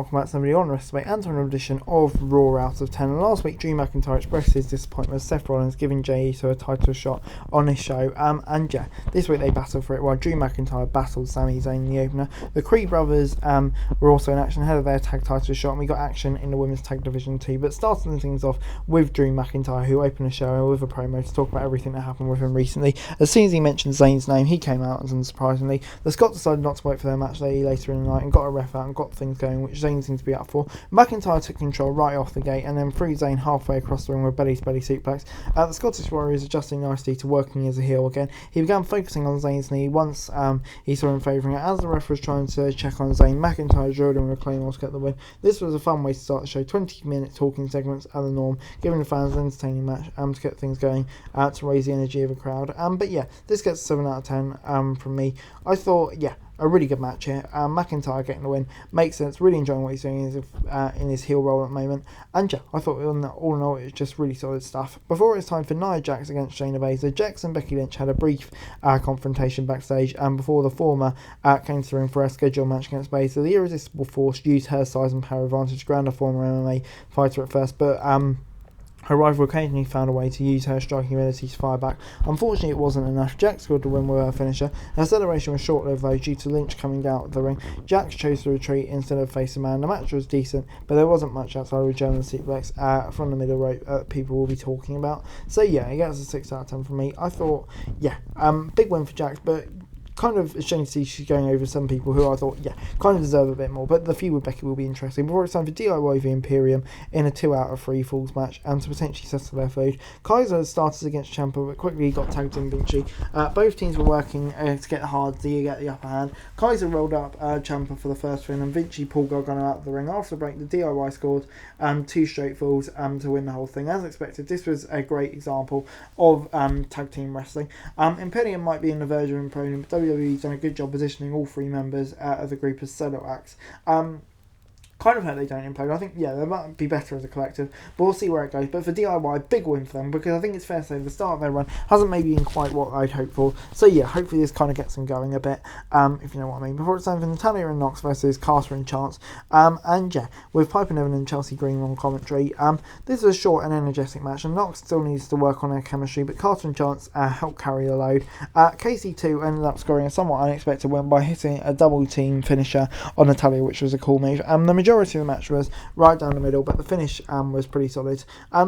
welcome back to somebody on Wrestling and to another edition of Raw Out of 10. And last week, Drew McIntyre expressed his disappointment with Seth Rollins giving Jey Uso a title shot on his show. And yeah, this week they battled for it while Drew McIntyre battled Sami Zayn in the opener. The Creed brothers were also in action ahead of their tag title shot, and we got action in the women's tag division too. But starting things off with Drew McIntyre, who opened the show with a promo to talk about everything that happened with him recently. As soon as he mentioned Zayn's name, he came out, and unsurprisingly, the Scots decided not to wait for their match later in the night and got a ref out and got things going, which Zayn seemed to be up for. McIntyre took control right off the gate and then threw Zayn halfway across the ring with belly-to-belly suplex. The Scottish Warriors adjusting nicely to working as a heel again. He began focusing on Zayn's knee once he saw him favouring it. As the ref was trying to check on Zayn, McIntyre drilled him with a Claymore to get the win. This was a fun way to start the show. 20-minute talking segments are the norm, giving the fans an entertaining match to get things going, to raise the energy of the crowd. But yeah, this gets a 7 out of 10 from me. I thought, yeah, a really good match here. McIntyre getting the win makes sense. Really enjoying what he's doing in his heel role at the moment. And yeah, I thought all in all it was just really solid stuff. Before it's time for Nia Jax against Shayna Baszler, Jax and Becky Lynch had a brief confrontation backstage, and before the former came to the ring for a scheduled match against Baszler, the Irresistible Force used her size and power advantage to ground a former MMA fighter at first, but her rival occasionally found a way to use her striking ability to fire back. Unfortunately, it wasn't enough. Jax scored the win with her finisher. Her celebration was short-lived though, due to Lynch coming out of the ring. Jax chose to retreat instead of face a man. The match was decent, but there wasn't much outside of a German suplex from the middle rope people will be talking about. So yeah, it gets a 6 out of 10 from me. I thought, yeah, big win for Jax, but kind of a shame to see she's going over some people who I thought, yeah, kind of deserve a bit more. But the feud with Becky will be interesting. Before it's time for DIY v Imperium in a 2 out of 3 falls match and to potentially settle their feud. Kaiser started against Ciampa but quickly got tagged in Vinci. Both teams were working to get hard to get the upper hand. Kaiser rolled up Ciampa for the first win, and Vinci pulled Gargano out of the ring. After the break, the DIY scored 2 straight falls to win the whole thing. As expected, this was a great example of tag team wrestling. Imperium might be in the verge of improving, but WWE's done a good job positioning all 3 members of the group as solo acts. Kind of hope they don't implode. I think, yeah, they might be better as a collective, but we'll see where it goes. But for DIY, big win for them, because I think it's fair to say the start of their run hasn't maybe been quite what I'd hoped for. So yeah, hopefully this kind of gets them going a bit, if you know what I mean. Before it's time for Natalya and Nox versus Carter and Chance, and yeah, with Piper Niven and Chelsea Green on commentary. This was a short and energetic match, and Nox still needs to work on their chemistry, but Carter and Chance help carry the load. KC2 ended up scoring a somewhat unexpected win by hitting a double team finisher on Natalya, which was a cool move. The majority of the match was right down the middle, but the finish was pretty solid.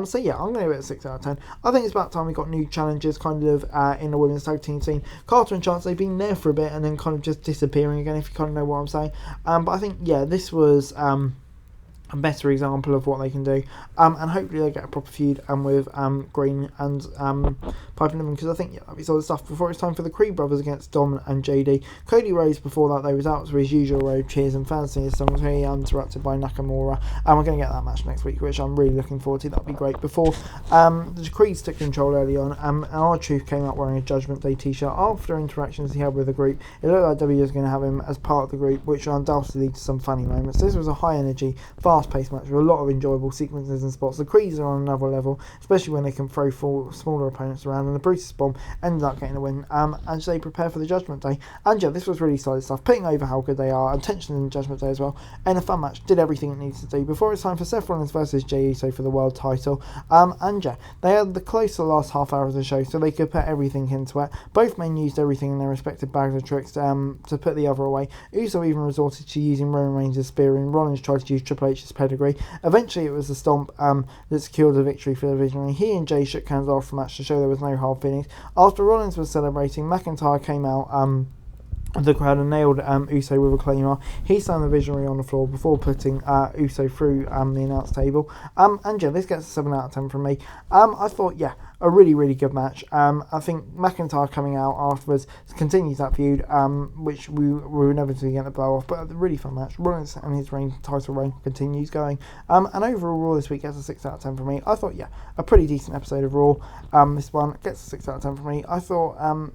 So yeah, I'm going to give it a 6 out of 10. I think it's about time we got new challenges kind of in the women's tag team scene. Carter and Chance, they've been there for a bit and then kind of just disappearing again, if you kind of know what I'm saying. But I think, yeah, this was a better example of what they can do, and hopefully they get a proper feud with Green and Piper Niven, because I think, yeah, that'd be solid stuff. Before it's time for the Creed brothers against Dom and JD. Cody Rhodes before that though was out for his usual road cheers and fancy his songs, really interrupted by Nakamura, and we're going to get that match next week, which I'm really looking forward to. That'd be great. Before the Creeds took control early on, and R-Truth came out wearing a Judgment Day t-shirt. After interactions he had with the group, it looked like W was going to have him as part of the group, which will undoubtedly lead to some funny moments. This was a high energy, fast-paced match with a lot of enjoyable sequences and spots. The Creeds are on another level, especially when they can throw smaller opponents around, and the Brutus Bomb ended up getting the win as they prepare for the Judgment Day. And yeah, this was really solid stuff, putting over how good they are, and tension in the Judgment Day as well, and a fun match, did everything it needs to do. Before it's time for Seth Rollins versus Jey Uso for the world title, and yeah, they had the close to the last half hour of the show, so they could put everything into it. Both men used everything in their respective bags of tricks to put the other away. Uso even resorted to using Roman Reigns' spear, and Rollins tried to use Triple H's pedigree. Eventually it was the stomp that secured the victory for the Visionary. He and Jay shook hands after the match to show there was no hard feelings. After Rollins was celebrating, McIntyre came out the crowd and nailed Uso with a Claymore. He slammed the Visionary on the floor before putting Uso through the announce table. And yeah, this gets a 7 out of 10 from me. I thought, yeah, a really, really good match. I think McIntyre coming out afterwards continues that feud, which we were inevitably going to blow off, but a really fun match. Rollins and his title reign continues going. And overall, Raw this week gets a 6 out of 10 from me. I thought, yeah, a pretty decent episode of Raw. This one gets a 6 out of 10 from me. I thought,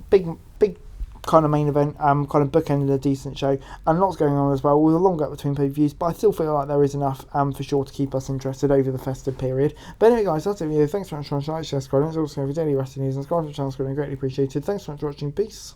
big kind of main event, kind of bookended a decent show, and lots going on as well, with a long gap between pay-per-views, but I still feel like there is enough for sure to keep us interested over the festive period. But anyway guys, that's it for you. Thanks so much for watching, like, share, subscribe, and also for daily wrestling news and subscribe to the channel, it's greatly appreciated. Thanks so much for watching, peace.